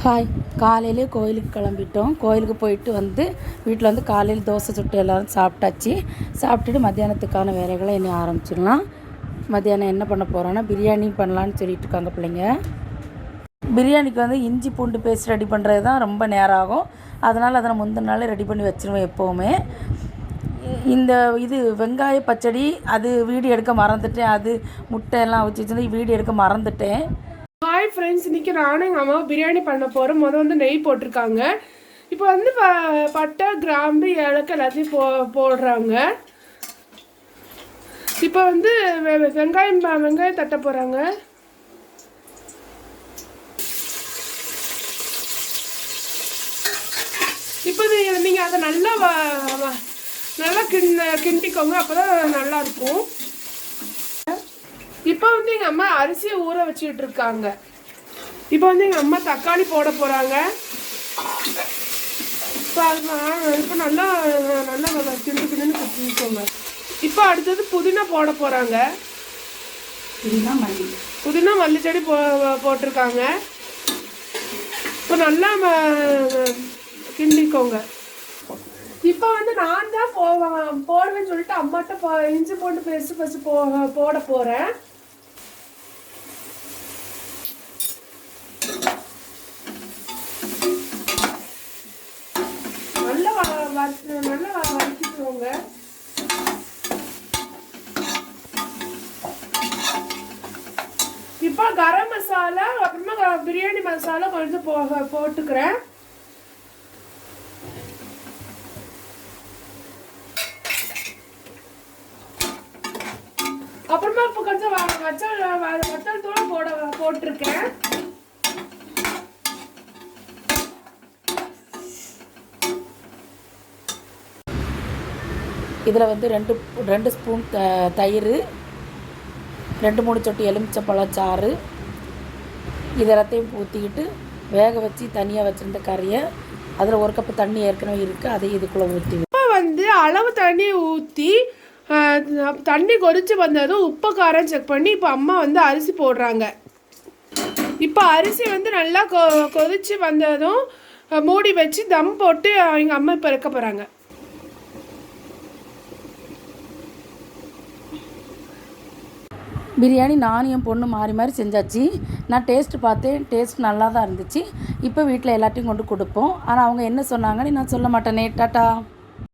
Hi. காலையிலே கோயிலுக்கு கிளம்பிட்டோம். கோயிலுக்கு போயிட்டு வந்து வீட்டில் வந்து காலையில் தோசை சுட்டு எல்லோரும் சாப்பிட்டாச்சு. சாப்பிட்டுட்டு மத்தியானத்துக்கான வேலைகளை இனி ஆரம்பிச்சிடலாம். மத்தியானம் என்ன பண்ண போகிறோன்னா பிரியாணி பண்ணலான்னு சொல்லிட்டு இருக்காங்க பிள்ளைங்க. பிரியாணிக்கு வந்து இஞ்சி பூண்டு பேஸ்ட் ரெடி பண்ணுறது தான் ரொம்ப நேரம் ஆகும். அதனால் அதை நான் முந்தின நாளே ரெடி பண்ணி வச்சுருவேன் எப்போவுமே. இந்த வெங்காய பச்சடி அது வீடியோ எடுக்க மறந்துட்டேன். அது முட்டை எல்லாம் வச்சு வச்சுருந்து வீடியோ எடுக்க மறந்துட்டேன். ஹாய் ஃப்ரெண்ட்ஸ், இன்றைக்கி நானும் எங்கள் அம்மாவும் பிரியாணி பண்ண போகிறோம். வந்து நெய் போட்டிருக்காங்க. இப்போ வந்து பட்டை கிராம்பு ஏலக்காய் எல்லாத்தையும் போடுறாங்க. இப்போ வந்து வெங்காயம் தட்ட போகிறாங்க. இப்போ நீங்கள் அதை நல்லா கிண்டிக்கோங்க, அப்போ தான் நல்லாயிருக்கும். இப்போ வந்து எங்கள் அம்மா அரிசியை ஊற வச்சுக்கிட்டு இருக்காங்க. இப்போ வந்து எங்கள் அம்மா தக்காளி போட போகிறாங்க. இப்போ நல்லா கிண்டுன்னு குத்திக்கோங்க. இப்போ அடுத்தது புதினா போட போகிறாங்க. புதினா மல்லி செடி போட்டிருக்காங்க. இப்போ நல்லா கிண்டிக்கோங்க. இப்போ வந்து நான் தான் போடுவேன்னு சொல்லிட்டு அம்மாட்ட இஞ்சி போட்டு ஃபஸ்ட்டு போட போகிறேன். நல்லா வதக்கிக்கோங்க. இப்போ கரம் மசாலா அப்புறமா பிரியாணி மசாலா கொஞ்சம் போட்டுக்கிறேன். அப்புறமா இப்போ கொஞ்சம் வத்தல் தூள் போட்டிருக்கேன். இதில் வந்து ரெண்டு ஸ்பூன் தயிர், 2-3 சொட்டு எலுமிச்சம்பழச்சாறு இதெல்லாத்தையும் ஊற்றிக்கிட்டு வேக வச்சு தனியாக வச்சுருந்த கறியை அதில் 1 கப்பு தண்ணி ஏற்கனவே இருக்குது, அதை இதுக்குள்ளே ஊற்றி இப்போ வந்து அளவு தண்ணி ஊற்றி தண்ணி கொதித்து வந்ததும் உப்பு காரம் செக் பண்ணி இப்போ அம்மா வந்து அரிசி போடுறாங்க. இப்போ அரிசி வந்து நல்லா கொதித்து வந்ததும் மூடி வச்சு தம் போட்டு எங்கள் அம்மா இப்போ இறக்க போகிறாங்க. பிரியாணி நானும் என் பொண்ணு மாறி மாறி செஞ்சாச்சு. நான் டேஸ்ட்டு பார்த்தேன், டேஸ்ட் நல்லா தான் இருந்துச்சு. இப்போ வீட்டில் எல்லாத்தையும் கொண்டு கொடுப்போம். ஆனால் அவங்க என்ன சொன்னாங்கன்னு நான் சொல்ல மாட்டேனே. டாட்டா.